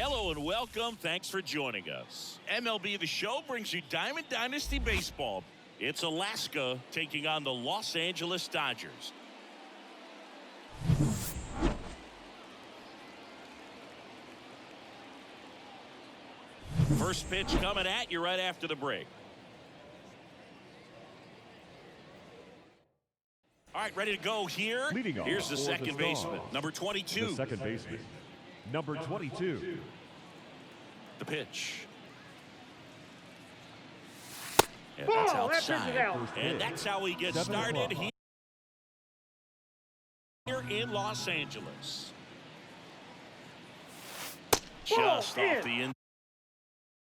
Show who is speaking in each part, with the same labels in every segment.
Speaker 1: Hello and welcome. Thanks for joining us. MLB The Show brings you Diamond Dynasty Baseball. It's Alaska taking on the Los Angeles Dodgers. First pitch coming at you right after the break. All right, ready to go here. Here's the second baseman, number 22.
Speaker 2: The second baseman, number 22.
Speaker 1: The pitch. And that's outside. And that's how he gets started here in Los Angeles. Just off the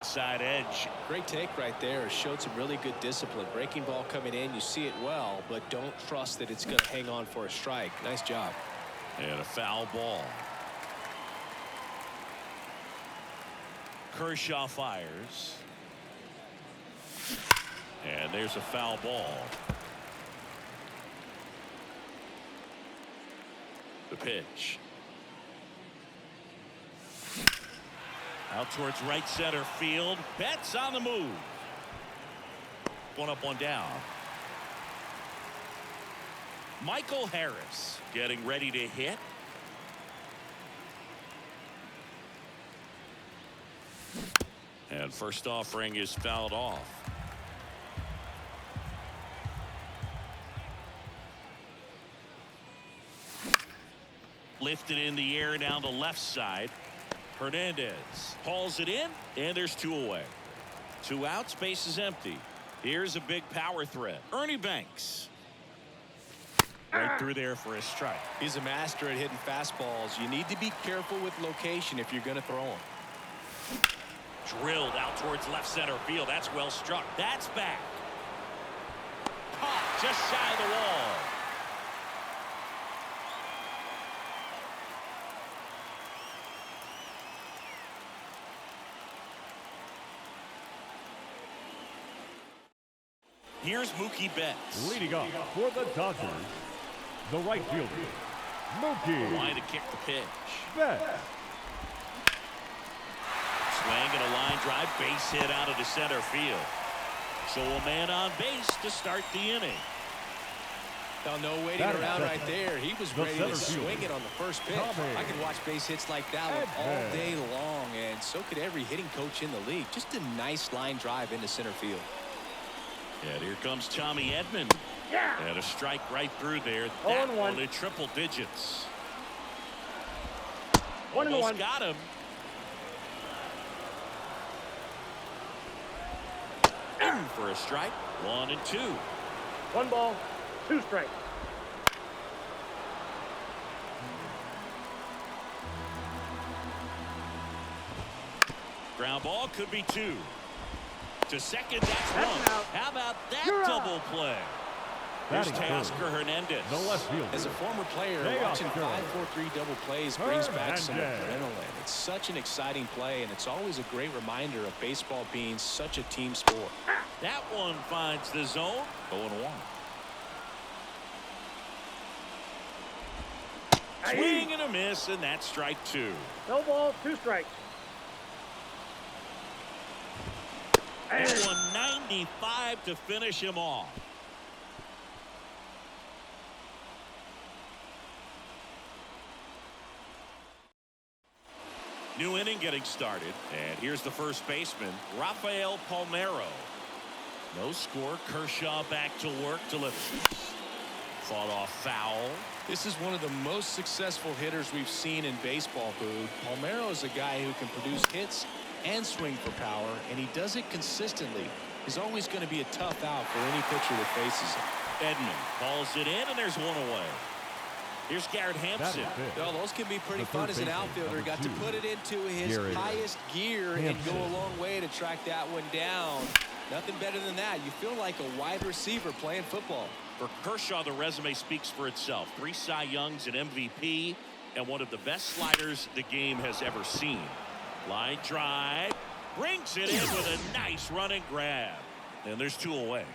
Speaker 1: inside edge.
Speaker 3: Great take right there. Showed some really good discipline. Breaking ball coming in, you see it well, but don't trust that it's going to hang on for a strike. Nice job.
Speaker 1: And a foul ball. Kershaw fires. And there's a foul ball. The pitch. Out towards right center field. Betts on the move. One up, one down. Michael Harris getting ready to hit. And first offering is fouled off. Lifted in the air down the left side. Hernandez hauls it in, and there's two away. Two outs, base is empty. Here's a big power threat. Ernie Banks. Right through there for a strike.
Speaker 3: He's a master at hitting fastballs. You need to be careful with location if you're going to throw them.
Speaker 1: Drilled out towards left center field. That's well struck. That's back. Caught just shy of the wall. Here's Mookie Betts.
Speaker 2: Leading up for the Dodgers, the right fielder, Mookie.
Speaker 1: Line to kick the pitch.
Speaker 2: Betts.
Speaker 1: Swing and a line drive, base hit out of the center field. So a man on base to start the inning.
Speaker 3: Now, no waiting around right there. He was ready to swing it on the first pitch. I could watch base hits like that one all day long, and so could every hitting coach in the league. Just a nice line drive into center field.
Speaker 1: And here comes Tommy Edman. And a strike right through there. That one in triple digits. Almost got him. In for a strike. 1-2.
Speaker 4: 1 ball, 2 strikes.
Speaker 1: Ground ball could be 2. To second, that's 1. How about that double play? Here's Teoscar Hernandez.
Speaker 2: No left field.
Speaker 3: As a former player, watching 5-4-3 double plays brings back some adrenaline. It's such an exciting play, and it's always a great reminder of baseball being such a team sport.
Speaker 1: That one finds the zone. 0-1. Swing and a miss, and that's strike 2.
Speaker 4: No ball, 2 strikes.
Speaker 1: And 195 to finish him off. New inning getting started. And here's the first baseman, Rafael Palmeiro. No score. Kershaw back to work to lift. Fought off foul.
Speaker 3: This is one of the most successful hitters we've seen in baseball, Boo. Palmeiro is a guy who can produce hits and swing for power, and he does it consistently. He's always going to be a tough out for any pitcher that faces him.
Speaker 1: Edman calls it in, and there's one away. Here's Garrett Hampson.
Speaker 3: Well, those can be pretty fun as an outfielder. Got to put it into his highest gear and go a long way to track that one down. Nothing better than that. You feel like a wide receiver playing football.
Speaker 1: For Kershaw, the resume speaks for itself. 3 Cy Youngs, an MVP, and one of the best sliders the game has ever seen. Line drive, brings it in with a nice running grab. And there's 2 away.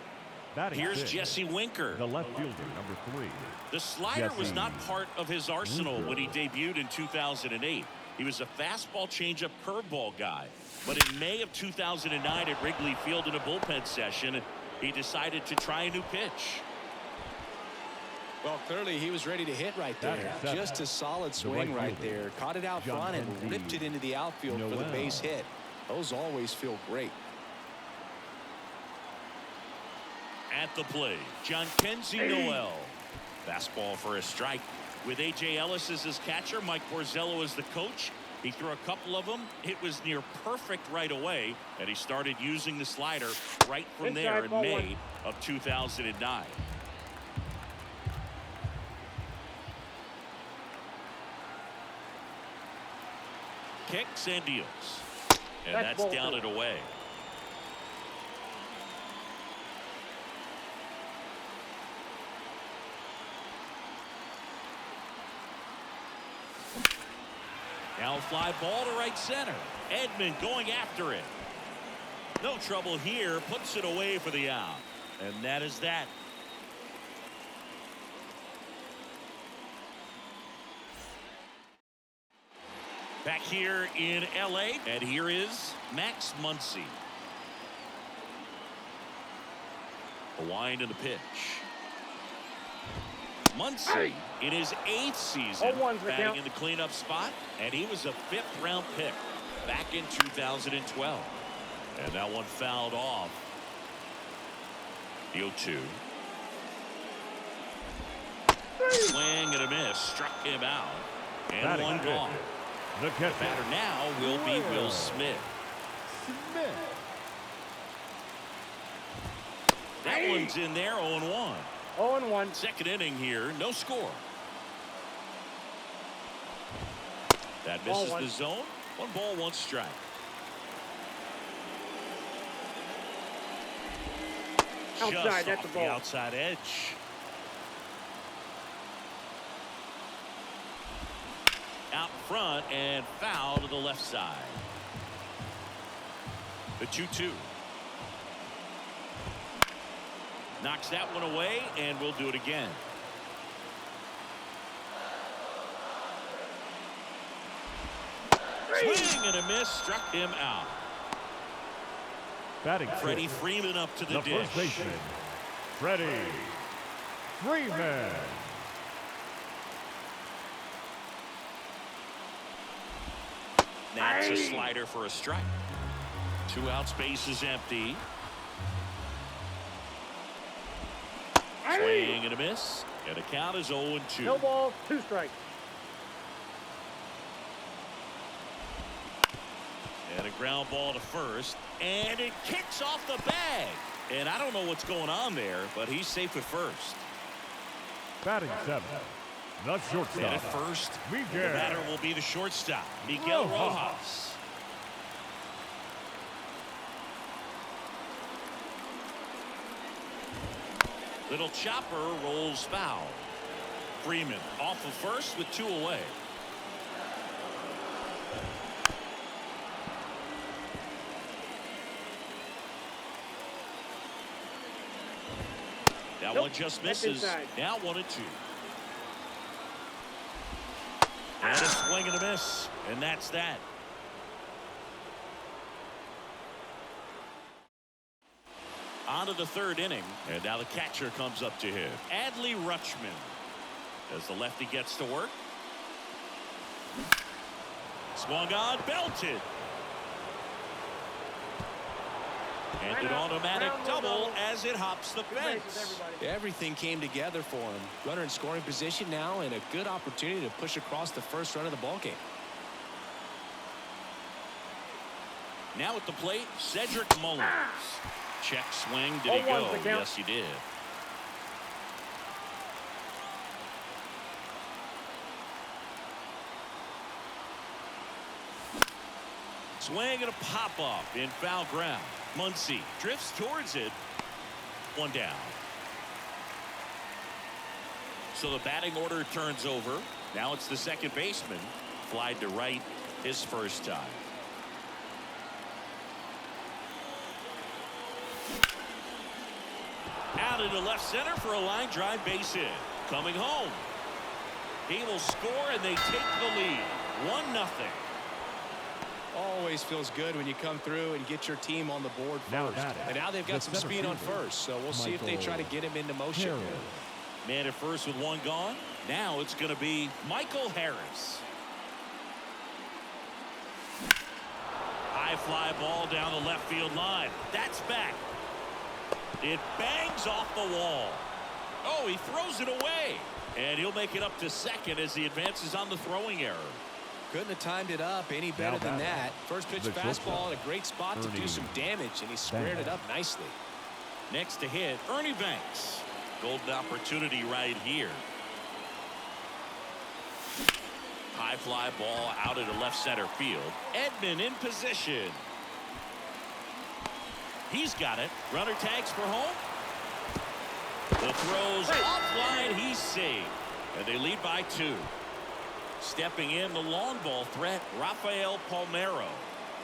Speaker 1: Here's Jesse Winker.
Speaker 2: The left fielder, number 3.
Speaker 1: The slider was not part of his arsenal when he debuted in 2008. He was a fastball, changeup, curveball guy. But in May of 2009 at Wrigley Field in a bullpen session, he decided to try a new pitch.
Speaker 3: Well, clearly he was ready to hit right there. Just a solid swing right there. Caught it out front and ripped it into the outfield for the base hit. Those always feel great.
Speaker 1: At the plate, Jhonkensy Noel. Fastball for a strike. With A.J. Ellis as his catcher, Mike Borzello as the coach. He threw a couple of them. It was near perfect right away, and he started using the slider right from there in May of 2009. Kicks and deals. And that's down and away. Now fly ball to right center. Edman going after it. No trouble here. Puts it away for the out. And that is that. Back here in L.A. And here is Max Muncy. A wind in the pitch. Muncy in his 8th season batting in the cleanup spot, and he was a 5th-round pick back in 2012. And that one fouled off. The 0-2. Swing and a miss. Struck him out. And one gone. The batter now will be Will Smith. That one's in there, 0-1.
Speaker 4: 0-1.
Speaker 1: Second inning here, no score. That misses the zone. 1 ball, 1 strike.
Speaker 4: Outside,
Speaker 1: Just
Speaker 4: that's a
Speaker 1: off
Speaker 4: ball.
Speaker 1: the outside edge. Out front and foul to the left side. The 2-2. Knocks that one away, and we'll do it again. Swing and a miss, struck him out.
Speaker 2: Batting
Speaker 1: Freddie Freeman up to the dish.
Speaker 2: First baseman, Freddie Freeman.
Speaker 1: That's a slider for a strike. 2 outs, base is empty. Swing and a miss. And the count is 0-2.
Speaker 4: No ball, 2 strikes.
Speaker 1: And a ground ball to first. And it kicks off the bag. And I don't know what's going on there, but he's safe at first.
Speaker 2: Batting 7th, the shortstop.
Speaker 1: And at first,
Speaker 2: Miguel.
Speaker 1: the batter will be the shortstop, Miguel Rojas. Little chopper rolls foul. Freeman off of first with 2 away. That one just misses. Now 1-2. And a swing and a miss. And that's that. On to the 3rd inning. And now the catcher comes up to hit. Adley Rutschman. As the lefty gets to work. Swung on, belted. And an automatic double as it hops the fence.
Speaker 3: Everything came together for him. Runner in scoring position now, and a good opportunity to push across the first run of the ballgame.
Speaker 1: Now at the plate, Cedric Mullins. Check swing. Did he go? Yes, he did. Swing and a pop-up in foul ground. Muncy drifts towards it. 1 down. So the batting order turns over. Now it's the second baseman. Flied to right his first time. Out into left center for a line drive base hit. Coming home. He will score and they take the lead. 1-0.
Speaker 3: Always feels good when you come through and get your team on the board first. And now they've got some speed on first, so we'll see if they try to get him into motion.
Speaker 1: Man at first with one gone. Now it's going to be Michael Harris. High fly ball down the left field line. That's back. It bangs off the wall. Oh, he throws it away. And he'll make it up to second as he advances on the throwing error.
Speaker 3: Couldn't have timed it up any better than that. First pitch fastball in a great spot to do some damage, and he squared it up nicely.
Speaker 1: Next to hit, Ernie Banks. Golden opportunity right here. High fly ball out into left center field. Edman in position. He's got it. Runner tags for home. The throws offline. He's saved. And they lead by 2. Stepping in the long ball threat, Rafael Palmeiro.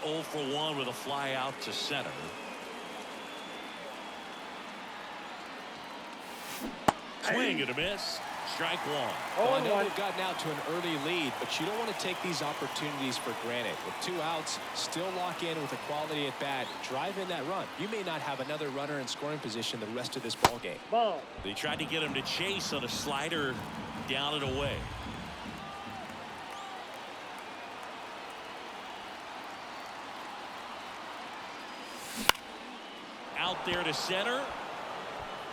Speaker 1: 0 for 1 with a fly out to center. Swing and a miss. Strike 1.
Speaker 3: Well, I know they've gotten out to an early lead, but you don't want to take these opportunities for granted. With 2 outs, still lock in with a quality at bat. Drive in that run. You may not have another runner in scoring position the rest of this ball game.
Speaker 4: Ball.
Speaker 1: They tried to get him to chase on a slider down and away. Out there to center.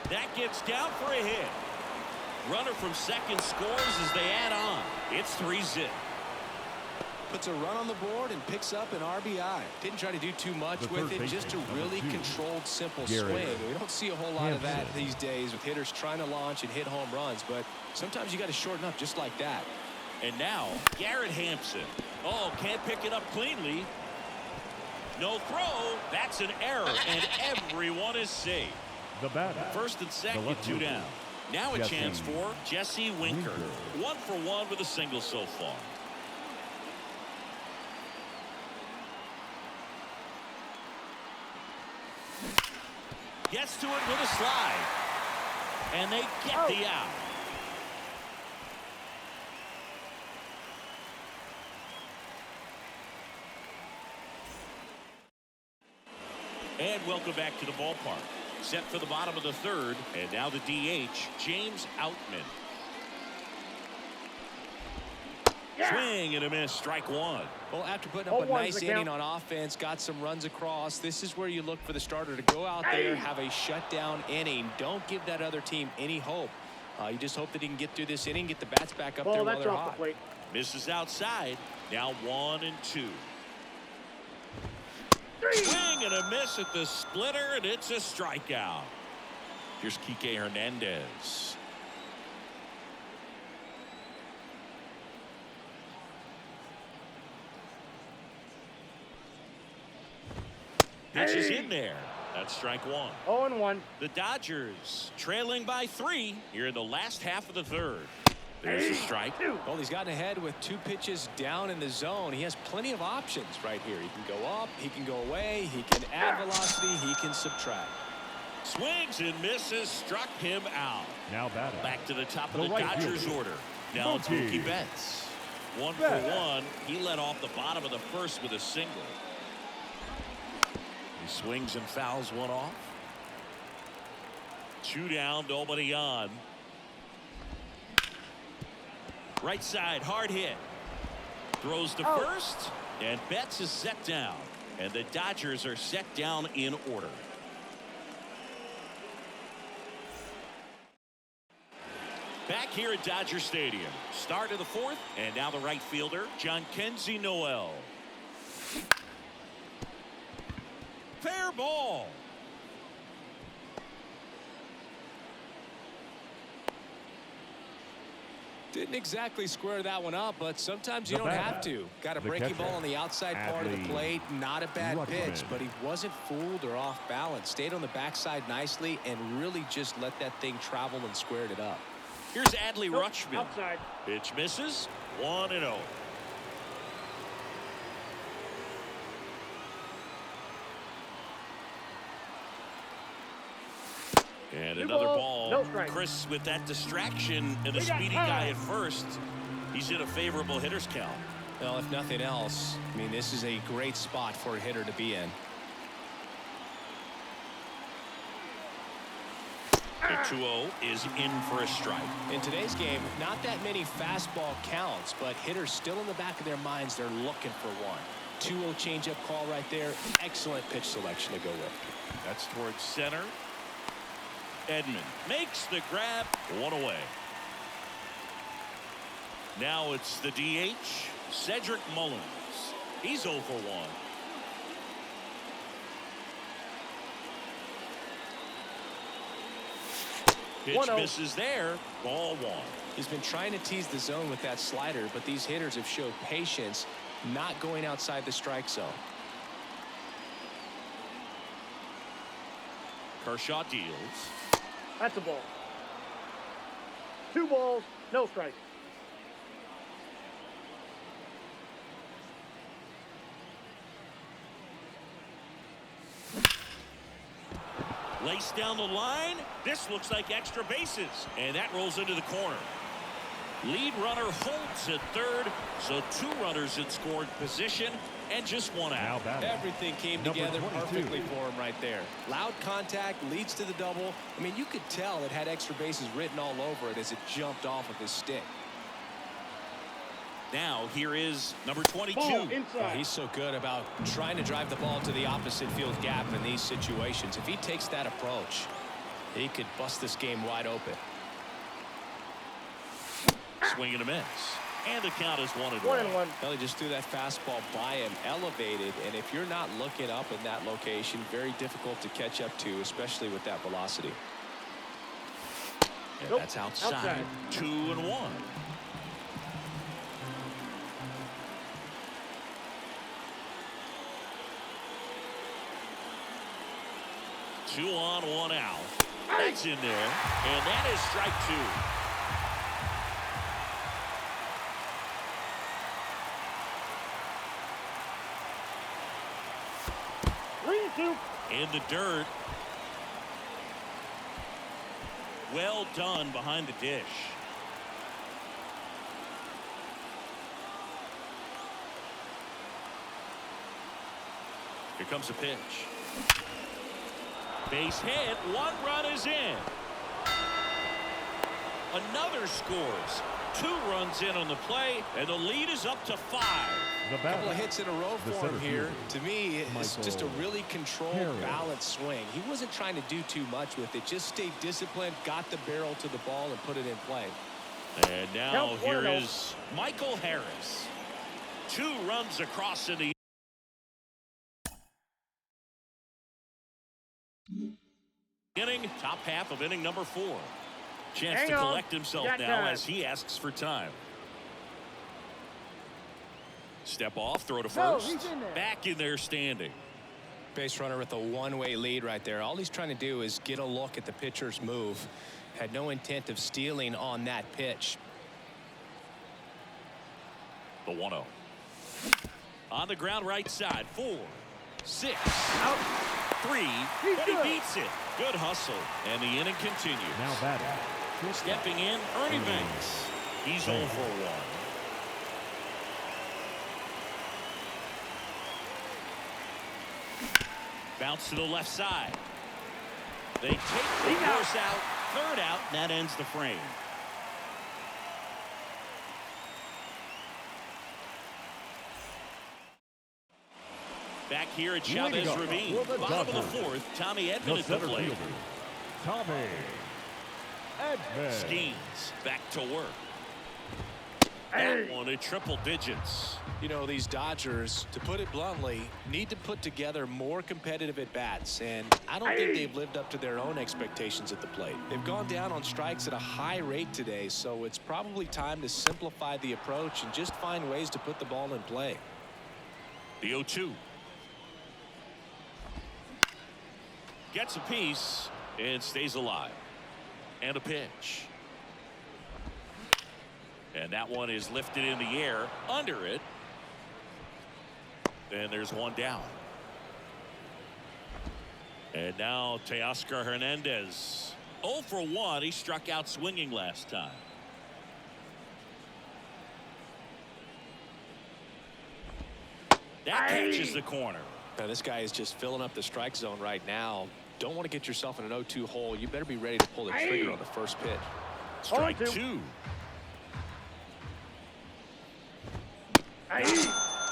Speaker 1: That gets down for a hit. Runner from second scores as they add on. It's 3-zip.
Speaker 3: Puts a run on the board and picks up an RBI. Didn't try to do too much with it, just a really controlled, simple swing. We don't see a whole lot of that these days with hitters trying to launch and hit home runs, but sometimes you got to shorten up just like that.
Speaker 1: And now Garrett Hampson. Oh, can't pick it up cleanly. No throw. That's an error, and everyone is safe.
Speaker 2: The batter.
Speaker 1: First and second, 2 down. Now a chance for Jesse Winker. 1 for 1 with a single so far. Gets to it with a slide. And they get the out. And welcome back to the ballpark. Set for the bottom of the 3rd, and now the DH, James Outman. Swing and a miss, strike 1.
Speaker 3: Well, after putting up a nice inning on offense, got some runs across, this is where you look for the starter to go out there, have a shutdown inning. Don't give that other team any hope. You just hope that he can get through this inning, get the bats back up there while they're hot.
Speaker 1: Misses outside. Now 1 and 2. Swing and a miss at the splitter, and it's a strikeout. Here's Kike Hernandez. Pitch is in there. That's strike 1.
Speaker 4: 0-1.
Speaker 1: The Dodgers trailing by 3 here in the last half of the 3rd. There's a strike.
Speaker 3: Well, he's gotten ahead with 2 pitches down in the zone. He has plenty of options right here. He can go up, he can go away, he can add velocity, he can subtract.
Speaker 1: Swings and misses, struck him out.
Speaker 2: Now batting.
Speaker 1: Back to the top of the Dodgers order. Now it's Mookie Betts. 1 for 1. He led off the bottom of the 1st with a single. He swings and fouls one off. 2 down, nobody on. Right side, hard hit. Throws to first, and Betts is set down. And the Dodgers are set down in order. Back here at Dodger Stadium. Start of the 4th, and now the right fielder, Jhonkensy Noel. Fair ball.
Speaker 3: Didn't exactly square that one up, but sometimes you don't have to. Got a breaking ball on the outside part of the plate. Not a bad pitch, but he wasn't fooled or off balance. Stayed on the backside nicely and really just let that thing travel and squared it up.
Speaker 1: Here's Adley Rutschman.
Speaker 4: Outside.
Speaker 1: Pitch misses. 1-0. And another ball.
Speaker 4: No strike.
Speaker 1: Chris with that distraction and the speedy guy at first. He's in a favorable hitter's count.
Speaker 3: Well, if nothing else, I mean, this is a great spot for a hitter to be in.
Speaker 1: The 2-0 is in for a strike.
Speaker 3: In today's game, not that many fastball counts, but hitters still in the back of their minds, they're looking for one. 2-0 changeup call right there. Excellent pitch selection to go with.
Speaker 1: That's towards center. Edman makes the grab. One away. Now it's the DH, Cedric Mullins. He's 0 for 1. Pitch
Speaker 4: 1-0.
Speaker 1: misses there. Ball 1.
Speaker 3: He's been trying to tease the zone with that slider, but these hitters have showed patience, not going outside the strike zone.
Speaker 1: Kershaw deals.
Speaker 4: That's a ball. 2 balls, no strike.
Speaker 1: Laced down the line. This looks like extra bases. And that rolls into the corner. Lead runner holds at third. So 2 runners in scored position and just 1
Speaker 2: Now
Speaker 1: out.
Speaker 2: batting.
Speaker 3: Everything came
Speaker 2: Number
Speaker 3: together
Speaker 2: 22.
Speaker 3: perfectly for him right there. Loud contact leads to the double. I mean, you could tell it had extra bases written all over it as it jumped off of his stick.
Speaker 1: Now here is number 22.
Speaker 4: Ball
Speaker 3: Well,
Speaker 4: inside.
Speaker 3: he's so good about trying to drive the ball to the opposite field gap in these situations. If he takes that approach, he could bust this game wide open.
Speaker 1: Swing and a miss. And the count is 1-1.
Speaker 4: 1-1.
Speaker 3: Well, he just threw that fastball by him, elevated, and if you're not looking up in that location, very difficult to catch up to, especially with that velocity.
Speaker 1: And
Speaker 4: Nope.
Speaker 1: that's outside.
Speaker 4: Outside.
Speaker 1: 2-1. Two on, 1 out. That's in there. And that is strike 2.
Speaker 4: 3-2.
Speaker 1: In the dirt. Well done behind the dish. Here comes a pitch. Base hit. 1 run is in. Another scores. 2 runs in on the play, and the lead is up to 5.
Speaker 2: The
Speaker 3: A couple of
Speaker 2: batter.
Speaker 3: hits in a row
Speaker 2: The
Speaker 3: for him
Speaker 2: center
Speaker 3: here.
Speaker 2: fielder,
Speaker 3: To me, it's just a
Speaker 2: Michael
Speaker 3: really controlled,
Speaker 2: Harris.
Speaker 3: balanced swing. He wasn't trying to do too much with it. Just stayed disciplined, got the barrel to the ball, and put it in play.
Speaker 1: And now
Speaker 4: Count
Speaker 1: here
Speaker 4: 1-0.
Speaker 1: is Michael Harris. 2 runs across in the inning. Top half of inning number 4. Chance
Speaker 4: Hang
Speaker 1: to
Speaker 4: on.
Speaker 1: collect himself
Speaker 4: Got
Speaker 1: now
Speaker 4: time.
Speaker 1: as he asks for time. Step off, throw to
Speaker 4: No,
Speaker 1: first.
Speaker 4: he's in there.
Speaker 1: Back in there standing.
Speaker 3: Base runner with a one-way lead right there. All he's trying to do is get a look at the pitcher's move. Had no intent of stealing on that pitch.
Speaker 1: The 1-0. On the ground right side. 4, 6,
Speaker 4: Out.
Speaker 1: 3,
Speaker 4: He's
Speaker 1: and he
Speaker 4: good.
Speaker 1: beats it. Good hustle. And the inning continues.
Speaker 2: Now batting.
Speaker 1: Stepping in, Ernie Banks. He's 0 for 1. Bounce to the left side. They take the
Speaker 4: He's out.
Speaker 1: course out. 3rd out, and that ends the frame. Back here at
Speaker 2: Leading
Speaker 1: Chavez
Speaker 2: up
Speaker 1: Ravine.
Speaker 2: for the
Speaker 1: Bottom of the
Speaker 2: Dodgers.
Speaker 1: 4th, Tommy Edman
Speaker 2: The
Speaker 1: at the
Speaker 2: center
Speaker 1: plate.
Speaker 2: fielder, Tommy Edman.
Speaker 1: Skeens back to work.
Speaker 4: Hey.
Speaker 1: That one at triple digits.
Speaker 3: You know, these Dodgers, to put it bluntly, need to put together more competitive at-bats, and I don't think they've lived up to their own expectations at the plate. They've gone down on strikes at a high rate today, so it's probably time to simplify the approach and just find ways to put the ball in play.
Speaker 1: The 0-2. Gets a piece and stays alive. And a pitch. And that one is lifted in the air under it. And there's one down. And now Teoscar Hernandez. 0 for 1. He struck out swinging last time. That catches the corner.
Speaker 3: Now, this guy is just filling up the strike zone right now. Don't want to get yourself in an 0-2 hole. You better be ready to pull the trigger on the first pitch.
Speaker 1: Strike 2.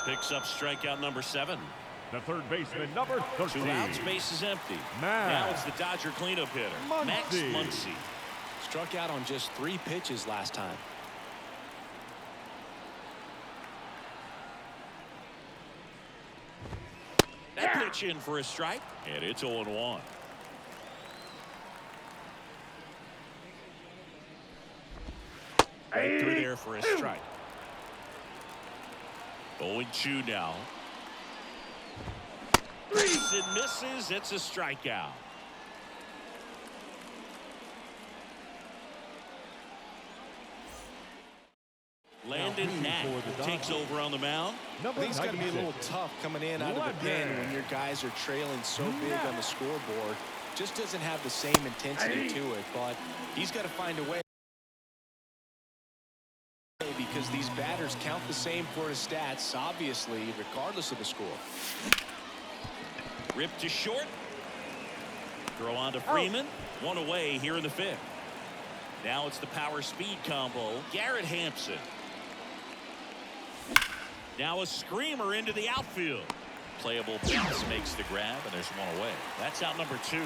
Speaker 1: Picks up strikeout number 7.
Speaker 2: The third baseman, number 13.
Speaker 1: 2 outs, base is empty. Now it's the Dodger cleanup hitter, Max Muncy.
Speaker 3: Struck out on just 3 pitches last time.
Speaker 1: That pitch in for a strike, and it's 0-1. Right through there for a strike. 0-2 now. It misses. It's a strikeout. Landon Knack takes over on the mound.
Speaker 3: I think it's going to be a little tough coming in out of the pen when your guys are trailing so big on the scoreboard. Just doesn't have the same intensity to it, but he's got to find a way, because these batters count the same for his stats, obviously, regardless of the score.
Speaker 1: Ripped to short. Throw on to Freeman. 1 away here in the 5th. Now it's the power speed combo. Garrett Hampson. Now a screamer into the outfield. Playable bounce makes the grab, and there's 1 away. That's out number 2.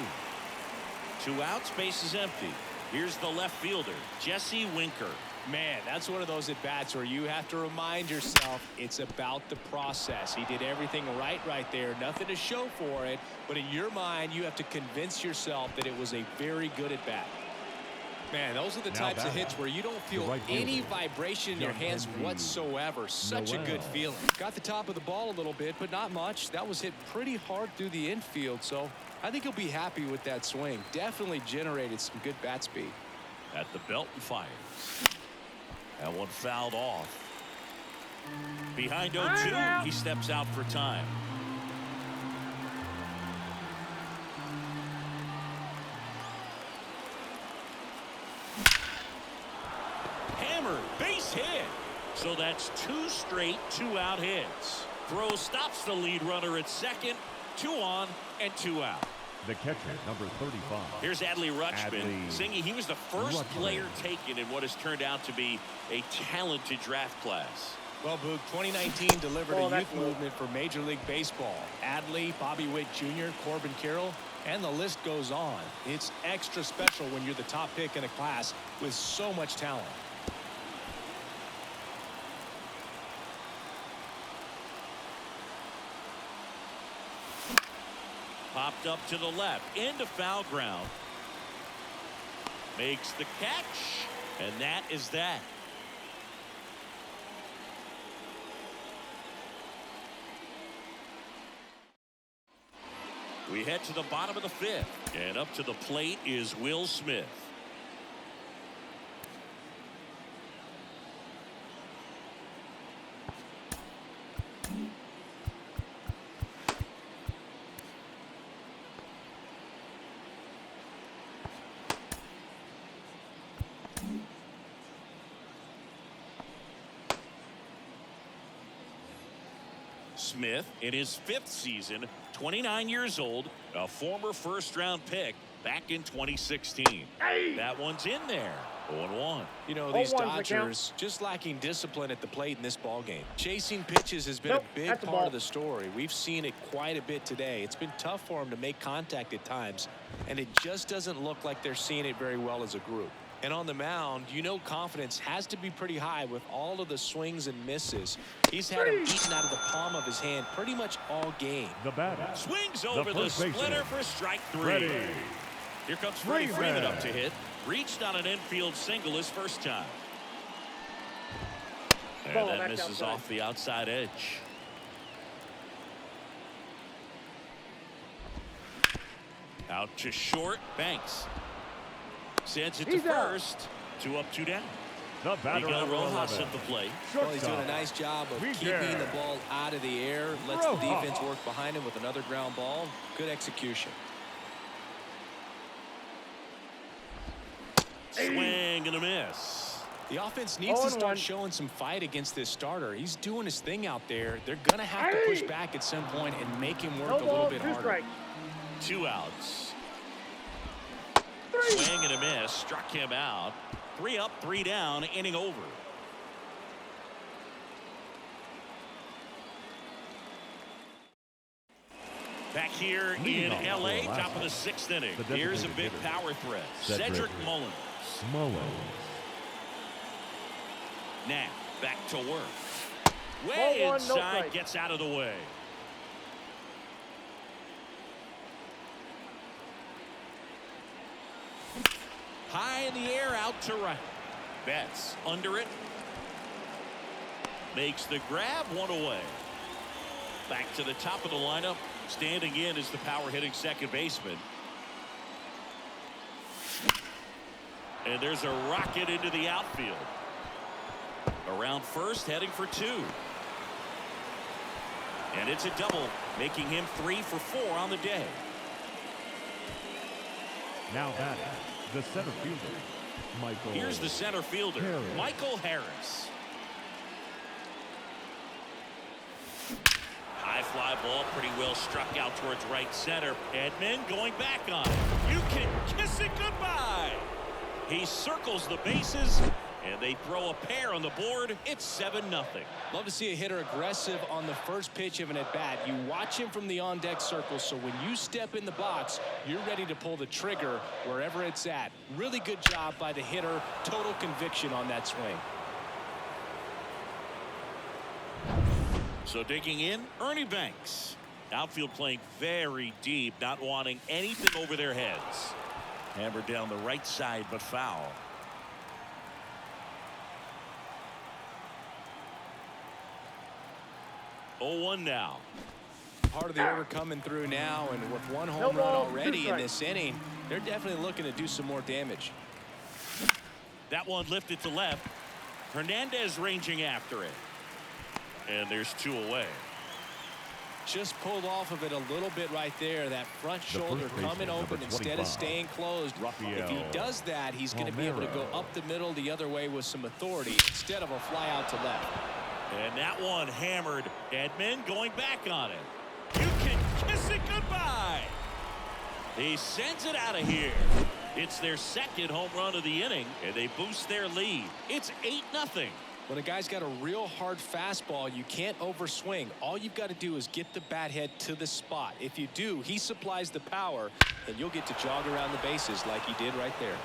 Speaker 1: 2 outs, base is empty. Here's the left fielder, Jesse Winker.
Speaker 3: Man, that's one of those at-bats where you have to remind yourself it's about the process. He did everything right there. Nothing to show for it. But in your mind, you have to convince yourself that it was a very good at-bat. Man, those are the types of hits where you don't feel any vibration in your hands whatsoever. Such a good feeling. Got the top of the ball a little bit, but not much. That was hit pretty hard through the infield, so I think he'll be happy with that swing. Definitely generated some good bat speed.
Speaker 1: At the belt and fires. That one fouled off. Behind 0-2, he steps out for time. Hammer, base hit. So that's 2 straight 2-out hits. Throw stops the lead runner at second. 2 on and 2 out.
Speaker 2: The catcher, number 35.
Speaker 1: Here's Adley Rutschman. Singy, he was the first player taken in what has turned out to be a talented draft class.
Speaker 3: Well, Boog, 2019 delivered a youth movement for Major League Baseball. Adley, Bobby Witt Jr., Corbin Carroll, and the list goes on. It's extra special when you're the top pick in a class with so much talent.
Speaker 1: Popped up to the left, into foul ground. Makes the catch, and that is that. We head to the bottom of the 5th, and up to the plate is Will Smith. Smith in his 5th season, 29 years old, a former first-round pick back in 2016. That one's in there. 0-1.
Speaker 3: You know, these Dodgers just lacking discipline at the plate in this ballgame. Chasing pitches has been a big part of the story. We've seen it quite a bit today. It's been tough for them to make contact at times, and it just doesn't look like they're seeing it very well as a group. And on the mound, you know, confidence has to be pretty high with all of the swings and misses. He's had him eaten out of the palm of his hand pretty much all game.
Speaker 2: The batter
Speaker 1: swings over the splitter for strike 3. Here comes Freddie Freeman up to hit. Reached on an infield single his first time. And that misses off the outside edge. Out to short. Banks sends it to first. 2 up, 2 down.
Speaker 2: The batter,
Speaker 1: Miguel Rojas at the plate.
Speaker 3: Well, he's doing a nice job of keeping the ball out of the air. Lets the defense work behind him with another ground ball. Good execution.
Speaker 1: Swing and a miss.
Speaker 3: The offense needs to start showing some fight against this starter. He's doing his thing out there. They're going to have to push back at some point and make him work a little bit harder.
Speaker 4: Strikes.
Speaker 1: 2 outs. Swing and a miss. Struck him out. 3 up, 3 down. Inning over. Back here in L.A., top of the 6th inning. Here's a big power threat. Cedric Mullins. Now, back to work. Way inside, gets out of the way. High in the air, out to right. Betts under it. Makes the grab, 1 away. Back to the top of the lineup. Standing in is the power-hitting second baseman. And there's a rocket into the outfield. Around first, heading for 2. And it's a double, making him 3 for 4 on the day.
Speaker 2: Now batting, the center fielder, Michael.
Speaker 1: Here's the center fielder, Michael Harris. High fly ball, pretty well struck out towards right center. Edman going back on it. You can kiss it goodbye. He circles the bases, and they throw a pair on the board. It's 7-0.
Speaker 3: Love to see a hitter aggressive on the first pitch of an at-bat. You watch him from the on-deck circle, so when you step in the box, you're ready to pull the trigger wherever it's at. Really good job by the hitter. Total conviction on that swing.
Speaker 1: So digging in, Ernie Banks. Outfield playing very deep, not wanting anything over their heads. Hammered down the right side, but foul. 0-1 now.
Speaker 3: Part of the order coming through now, and with 1 home run already in this inning, they're definitely looking to do some more damage.
Speaker 1: That one lifted to left. Hernandez ranging after it. And there's 2 away.
Speaker 3: Just pulled off of it a little bit right there. That front shoulder coming open instead of staying closed. If he does that, he's going to be able to go up the middle the other way with some authority instead of a fly out to left.
Speaker 1: And that one hammered. Edman going back on it. You can kiss it goodbye. He sends it out of here. It's their 2nd home run of the inning, and they boost their lead. It's 8-0.
Speaker 3: When a guy's got a real hard fastball, you can't overswing. All you've got to do is get the bat head to the spot. If you do, he supplies the power, and you'll get to jog around the bases like he did right there.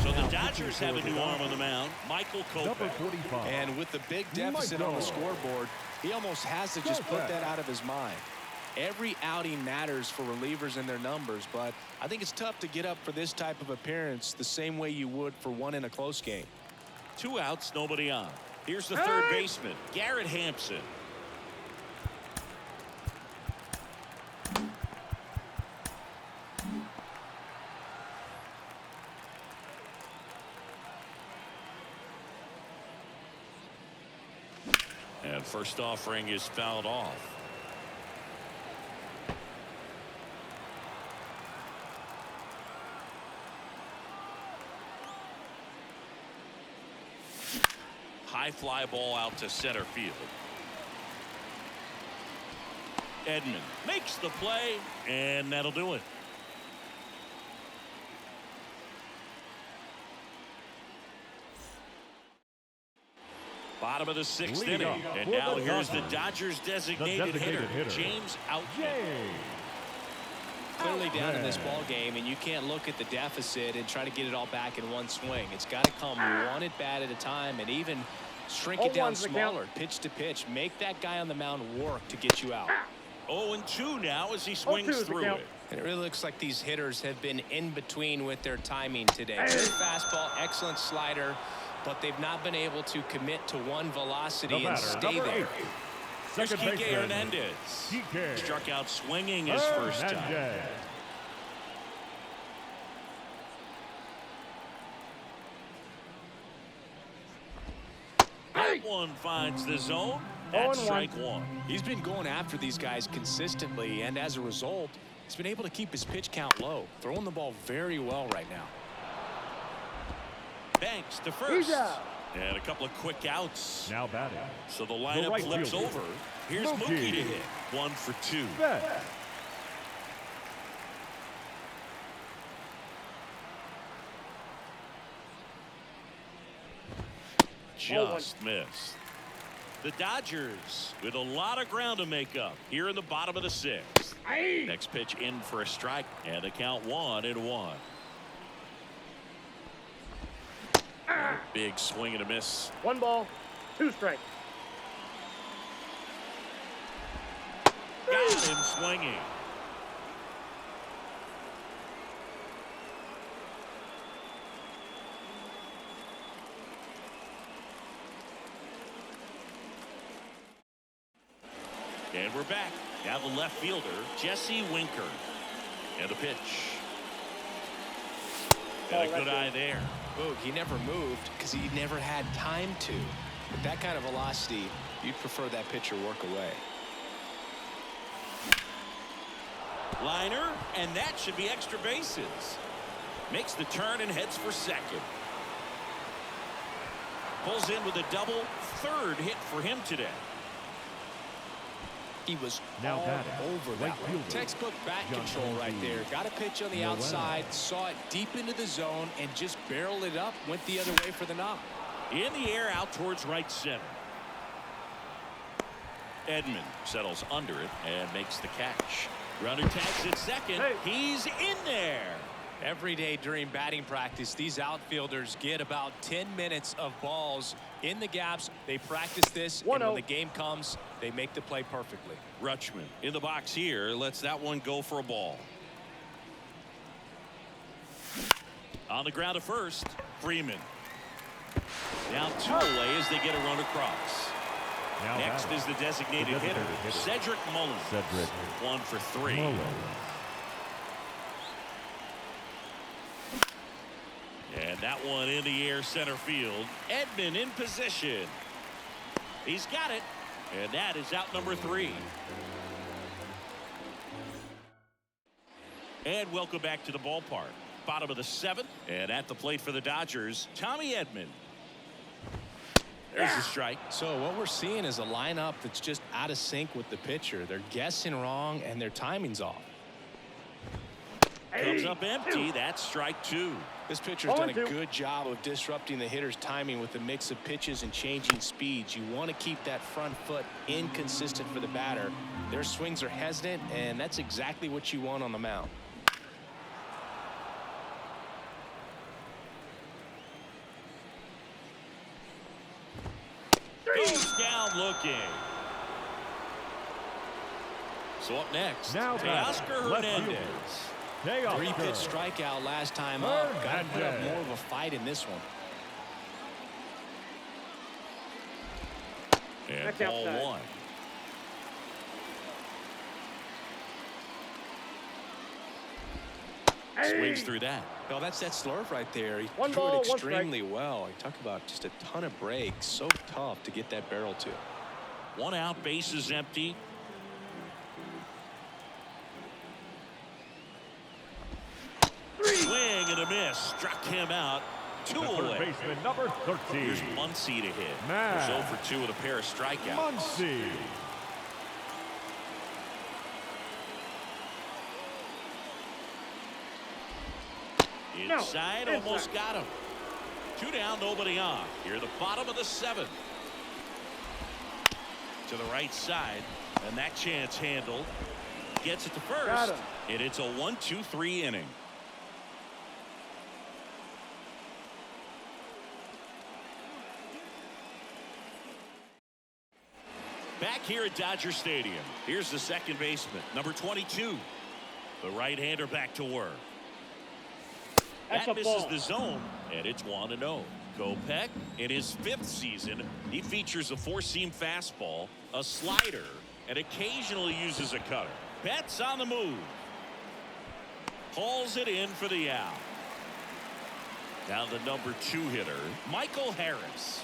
Speaker 1: So the Dodgers have a new arm on the mound, Michael
Speaker 2: Number
Speaker 1: Kopech.
Speaker 2: 45.
Speaker 3: And with the big deficit on the scoreboard, he almost has to just put that out of his mind. Every outing matters for relievers and their numbers, but I think it's tough to get up for this type of appearance the same way you would for one in a close game.
Speaker 1: 2 outs, nobody on. Here's the third baseman, Garrett Hampson. And first offering is fouled off. High fly ball out to center field. Edman makes the play, and that'll do it. Bottom of the 6th inning, and now here's the Dodgers designated hitter, James Outman.
Speaker 3: Clearly down in this ball game, and you can't look at the deficit and try to get it all back in one swing. It's got to come one at bat at a time, and even shrink it down smaller, pitch to pitch. Make that guy on the mound work to get you out.
Speaker 1: 0-2 now as he swings through it.
Speaker 3: And it really looks like these hitters have been in between with their timing today. Good fastball, excellent slider, but they've not been able to commit to one velocity and stay there.
Speaker 1: Here's Kike Hernandez. Struck out swinging his first time. That one finds the zone. That's strike 1.
Speaker 3: He's been going after these guys consistently, and as a result, he's been able to keep his pitch count low, throwing the ball very well right now.
Speaker 1: Banks to
Speaker 4: He's
Speaker 1: first.
Speaker 4: out.
Speaker 1: And a couple of quick outs.
Speaker 2: Now batting.
Speaker 1: So the lineup
Speaker 2: right
Speaker 1: flips
Speaker 2: fielder,
Speaker 1: over. Here's
Speaker 2: Mookie.
Speaker 1: Mookie to hit. 1 for 2.
Speaker 2: Betts.
Speaker 1: Just missed. The Dodgers with a lot of ground to make up here in the bottom of the 6th. Next pitch in for a strike, and the count 1-1. Big swing and a miss.
Speaker 4: 1 ball, 2 strikes.
Speaker 1: Got him swinging. And we're back. Now the left fielder, Jesse Winker. And a pitch. And a good eye there.
Speaker 3: Boog, he never moved because he never had time to. With that kind of velocity, you'd prefer that pitcher work away.
Speaker 1: Liner, and that should be extra bases. Makes the turn and heads for second. Pulls in with a double. 3rd hit for him today.
Speaker 3: He was
Speaker 2: Now
Speaker 3: all
Speaker 2: batting,
Speaker 3: over
Speaker 2: right
Speaker 3: that one.
Speaker 2: fielder,
Speaker 3: Textbook bat
Speaker 2: John
Speaker 3: control right
Speaker 2: Nando.
Speaker 3: there. Got a pitch on the outside, saw it deep into the zone, and just barreled it up, went the other way for the knock.
Speaker 1: In the air out towards right center. Edman settles under it and makes the catch. Runner tags at second.
Speaker 4: Hey.
Speaker 1: He's in there.
Speaker 3: Every day during batting practice, these outfielders get about 10 minutes of balls in the gaps. They practice this, and when
Speaker 4: 1-0.
Speaker 3: the game comes, they make the play perfectly.
Speaker 1: Rutschman in the box here. Lets that one go for a ball. On the ground at first, Freeman. Now 2 away as they get a run across.
Speaker 2: Now
Speaker 1: Next
Speaker 2: batting.
Speaker 1: is the designated hitter, Cedric Mullins.
Speaker 2: Cedric
Speaker 1: 1 for 3.
Speaker 2: Mullins.
Speaker 1: And that one in the air center field. Edman in position. He's got it. And that is out number 3. And welcome back to the ballpark. Bottom of the 7th. And at the plate for the Dodgers, Tommy Edman. There's the strike.
Speaker 3: So what we're seeing is a lineup that's just out of sync with the pitcher. They're guessing wrong, and their timing's off.
Speaker 1: Comes up empty. That's strike 2.
Speaker 3: This pitcher's done a
Speaker 4: 0-2.
Speaker 3: good job of disrupting the hitter's timing with a mix of pitches and changing speeds. You want to keep that front foot inconsistent for the batter. Their swings are hesitant, and that's exactly what you want on the mound.
Speaker 1: Goes down looking. So up next,
Speaker 2: Now batting,
Speaker 1: Teoscar
Speaker 2: left
Speaker 1: Hernandez.
Speaker 2: fielder, Teoscar.
Speaker 3: 3-pitch strikeout last time up. Got to put up
Speaker 2: Hernandez.
Speaker 3: more of a fight in this one.
Speaker 1: And
Speaker 4: That's
Speaker 1: ball
Speaker 4: outside.
Speaker 1: 1. Swings through that.
Speaker 3: Well, that's that slurve right there. He
Speaker 4: 1
Speaker 3: threw
Speaker 4: ball,
Speaker 3: it
Speaker 4: 1 strike.
Speaker 3: extremely well. You talk about just a ton of breaks. So tough to get that barrel to.
Speaker 1: 1 out, bases empty. Swing and a miss. Struck him out. 2
Speaker 2: The third
Speaker 1: away.
Speaker 2: baseman, number 13.
Speaker 1: Here's Muncy to hit.
Speaker 2: Matt.
Speaker 1: There's 0 for 2 with a pair of strikeouts.
Speaker 2: Muncy.
Speaker 1: Inside,
Speaker 4: No,
Speaker 1: almost
Speaker 4: inside.
Speaker 1: got him. 2 down, nobody on. Here, the bottom of the 7th. To the right side, and that chance handled. Gets it to
Speaker 4: Got
Speaker 1: first,
Speaker 4: him.
Speaker 1: and it's a 1-2-3 inning. Back here at Dodger Stadium, here's the second baseman, number 22. The right-hander back to work.
Speaker 4: That's
Speaker 1: That
Speaker 4: a
Speaker 1: misses
Speaker 4: ball.
Speaker 1: the zone, and it's 1-0. Kopech, in his 5th season, he features a 4-seam fastball, a slider, and occasionally uses a cutter. Betts on the move. Hauls it in for the out. Now the number 2 hitter, Michael Harris.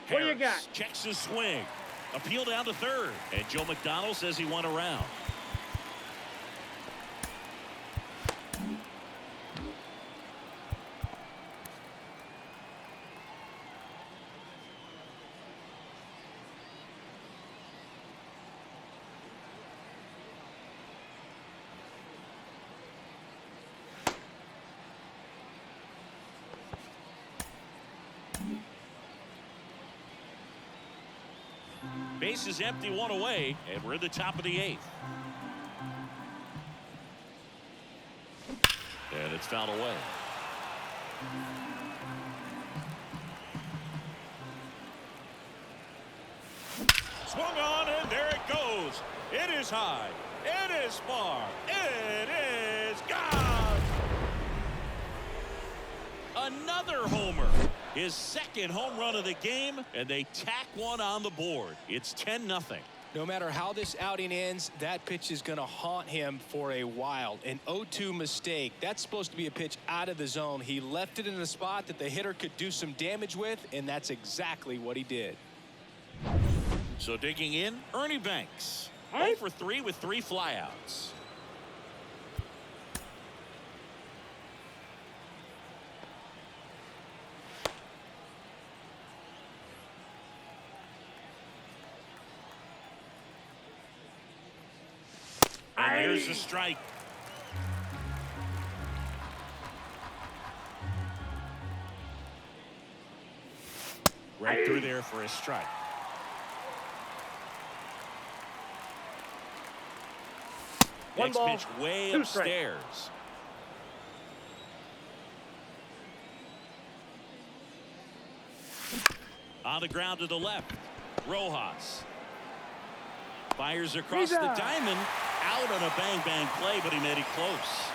Speaker 4: What do you
Speaker 1: Harris
Speaker 4: got?
Speaker 1: checks his swing. Appeal down to 3rd, and Joe McDonald says he went around. Bases empty, one away, and we're at the top of the 8th. And it's fouled away. Swung on, and there it goes. It is high. It is far. It is gone. Another homer. His second home run of the game, and they tack one on the board. It's 10-0.
Speaker 3: No matter how this outing ends, that pitch is going to haunt him for a while. An 0-2 mistake. That's supposed to be a pitch out of the zone. He left it in a spot that the hitter could do some damage with, and that's exactly what he did.
Speaker 1: So digging in, Ernie Banks. 0 for 3 with 3 flyouts. And there's a strike. Right through there for a strike.
Speaker 4: One
Speaker 1: Next
Speaker 4: ball,
Speaker 1: pitch way
Speaker 4: 2 strikes.
Speaker 1: upstairs. On the ground to the left. Rojas. Fires across the diamond. Out on a bang-bang play, but he made it close.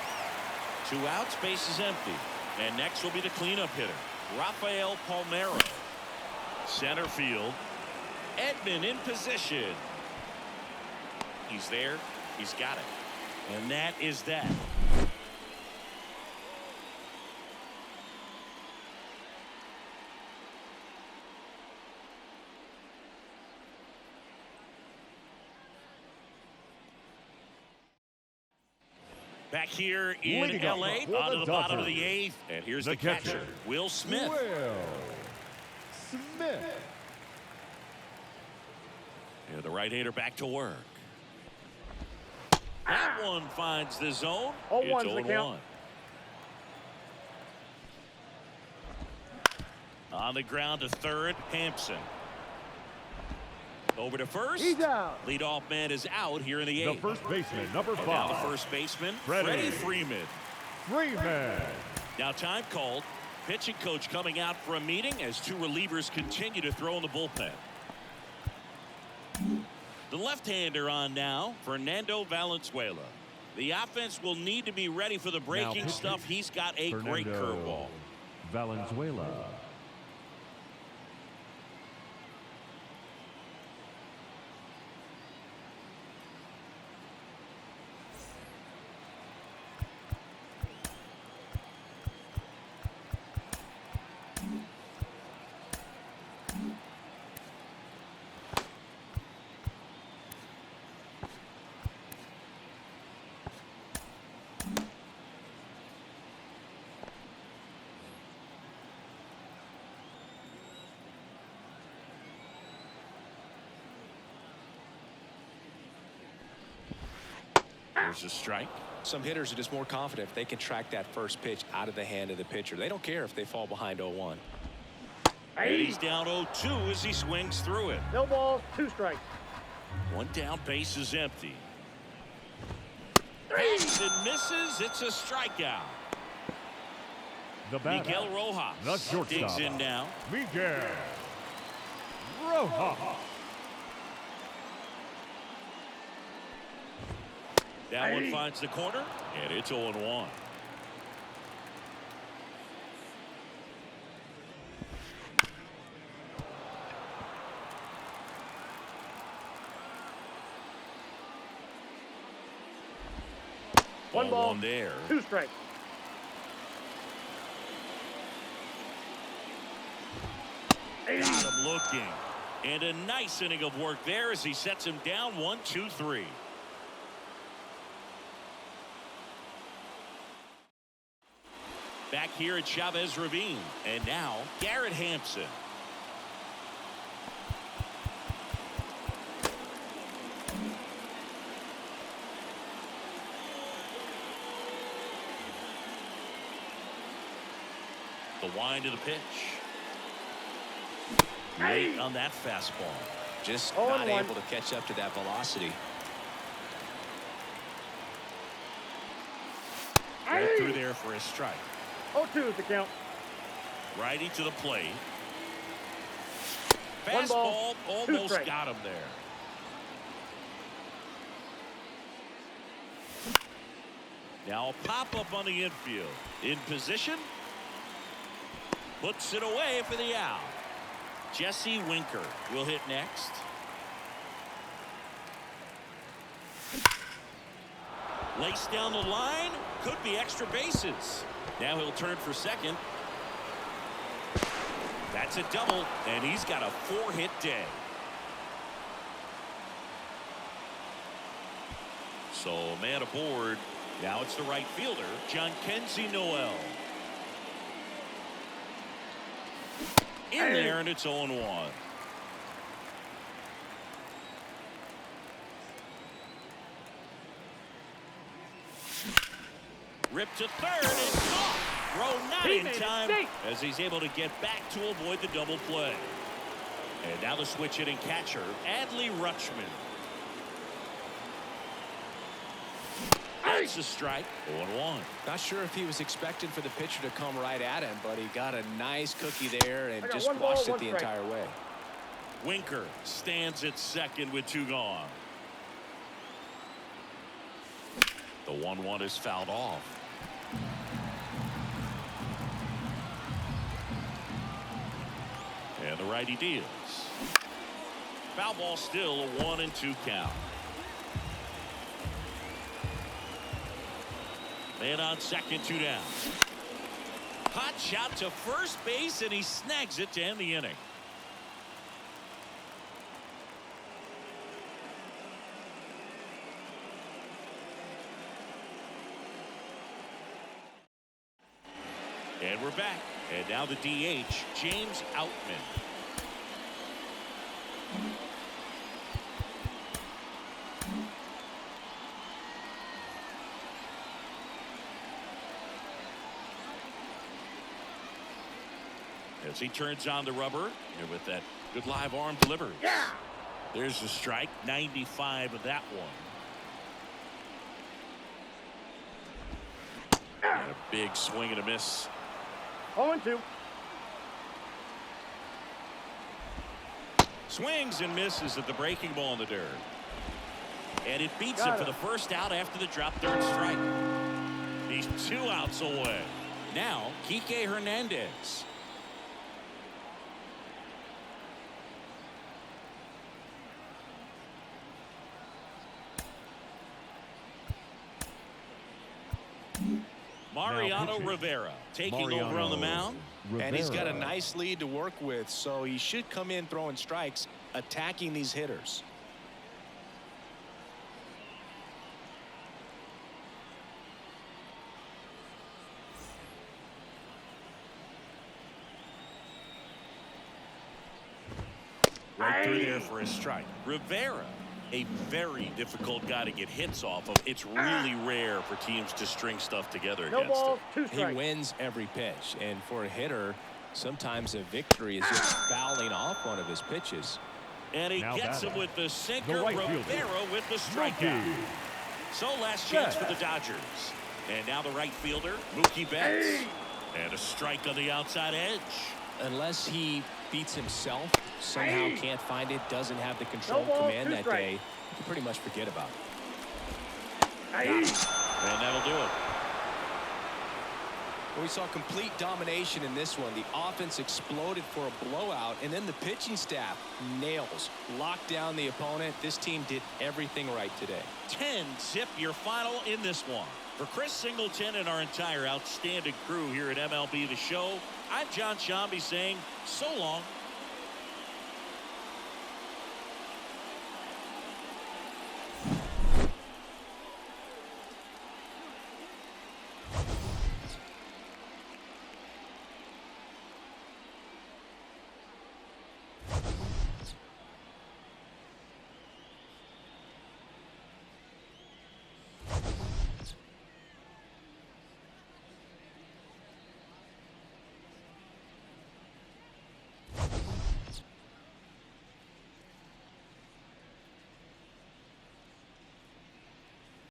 Speaker 1: 2 outs, base is empty. And next will be the cleanup hitter, Rafael Palmeiro. Center field. Edman in position. He's there. He's got it. And that is that. Back here in
Speaker 2: Leading up
Speaker 1: LA,
Speaker 2: for
Speaker 1: on to
Speaker 2: the
Speaker 1: the bottom of
Speaker 2: Dodgers,
Speaker 1: the 8th. And here's
Speaker 2: the
Speaker 1: the catcher,
Speaker 2: catcher,
Speaker 1: Will Smith.
Speaker 2: Will Smith.
Speaker 1: Yeah, the right-hander back to work. That one finds the zone. It's
Speaker 4: 0-1's the
Speaker 1: 0-1.
Speaker 4: count.
Speaker 1: On the ground to third, Hampson. Over to first.
Speaker 4: He's out.
Speaker 1: Leadoff man is out here in the
Speaker 2: The
Speaker 1: 8th.
Speaker 2: first baseman, number
Speaker 1: And now the
Speaker 2: 5,
Speaker 1: first baseman,
Speaker 2: Freddie.
Speaker 1: Freddie Freeman.
Speaker 2: Freeman.
Speaker 1: Now time called. Pitching coach coming out for a meeting as 2 relievers continue to throw in the bullpen. The left-hander on now for Nando Valenzuela. The offense will need to be ready for the breaking
Speaker 2: pitching,
Speaker 1: stuff. He's got a great
Speaker 2: Fernando
Speaker 1: curveball.
Speaker 2: Valenzuela.
Speaker 1: There's a strike.
Speaker 3: Some hitters are just more confident if they can track that first pitch out of the hand of the pitcher. They don't care if they fall behind 0-1.
Speaker 1: And he's down 0-2 as he swings through it.
Speaker 4: No balls, 2 strikes.
Speaker 1: 1 down, base is empty. Pass and misses. It's a strikeout.
Speaker 2: The batter,
Speaker 1: Miguel Rojas
Speaker 2: the shortstop,
Speaker 1: digs in now.
Speaker 2: Miguel Rojas.
Speaker 1: That one finds the corner, and it's 0-1.
Speaker 4: One ball,
Speaker 1: 1 there.
Speaker 4: 2 strikes.
Speaker 1: Got him looking. And a nice inning of work there as he sets him down 1-2-3. Back here at Chavez Ravine. And now Garrett Hampson. The wind of the pitch. Late on that fastball.
Speaker 3: Just
Speaker 4: 0-1.
Speaker 3: not able to catch up to that velocity.
Speaker 1: Right through there for a strike.
Speaker 4: 0-2 is the count.
Speaker 1: Righty to the plate.
Speaker 4: 1 ball,
Speaker 1: Fastball
Speaker 4: 2
Speaker 1: almost
Speaker 4: strikes.
Speaker 1: got him there. Now a pop-up on the infield. In position. Puts it away for the out. Jesse Winker will hit next. Lace down the line. Could be extra bases. Now he'll turn for second. That's a double, and he's got a 4-hit day. So man aboard. Now it's the right fielder, John Kenzie Noel. In there, and it's 0-1. Ripped to third and caught. Throw not
Speaker 4: He
Speaker 1: in
Speaker 4: made a
Speaker 1: time
Speaker 4: mistake.
Speaker 1: as he's able to get back to avoid the double play. And now the switch hitting catcher, Adley Rutschman. That's a strike. 0-1.
Speaker 3: Not sure if he was expecting for the pitcher to come right at him, but he got a nice cookie there and
Speaker 4: I got
Speaker 3: just
Speaker 4: 1 ball,
Speaker 3: watched it
Speaker 4: 1
Speaker 3: the
Speaker 4: strike.
Speaker 3: entire way.
Speaker 1: Winker stands at second with 2 gone. The 1-1 is fouled off. And the righty deals. Foul ball, still a 1-2 count. Man on second, 2 down. Hot shot to first base, and he snags it to end the inning. And we're back. And now the DH, James Outman. As he turns on the rubber, and with that good live arm delivers.
Speaker 4: Yeah.
Speaker 1: There's the strike, 95 of that one. And a big swing and a miss.
Speaker 4: 0-2.
Speaker 1: Swings and misses at the breaking ball in the dirt. And it beats him
Speaker 4: Got
Speaker 1: for
Speaker 4: it.
Speaker 1: the first out after the drop third strike. He's 2 outs away. Now, Kike Hernandez. Mariano
Speaker 2: pitching,
Speaker 1: Rivera taking over on the mound.
Speaker 3: And he's got a
Speaker 2: Rivera.
Speaker 3: nice lead to work with, so he should come in throwing strikes, attacking these hitters.
Speaker 1: Right through there for a strike. Rivera, a very difficult guy to get hits off of. It's really rare for teams to string stuff together
Speaker 4: No
Speaker 1: against
Speaker 4: balls,
Speaker 1: him.
Speaker 4: 2
Speaker 3: He
Speaker 4: strikes.
Speaker 3: wins every pitch, and for a hitter, sometimes a victory is just fouling off one of his pitches.
Speaker 1: And he
Speaker 2: Now
Speaker 1: gets him
Speaker 2: batting,
Speaker 1: with the sinker.
Speaker 2: the right fielder,
Speaker 1: Rivera with the strikeout.
Speaker 2: Mookie.
Speaker 1: So last chance for the Dodgers. And now the right fielder, Mookie Betts. And a strike on the outside edge.
Speaker 3: Unless he beats himself, somehow can't find it, doesn't have the control
Speaker 4: No ball,
Speaker 3: command
Speaker 4: 2
Speaker 3: that
Speaker 4: strikes.
Speaker 3: day, you can pretty much forget about it.
Speaker 1: And that'll do it.
Speaker 3: We saw complete domination in this one. The offense exploded for a blowout, and then the pitching staff nails, locked down the opponent. This team did everything right today.
Speaker 1: 10-zip your final in this one. For Chris Singleton and our entire outstanding crew here at MLB The Show, I'm John Shambi saying so long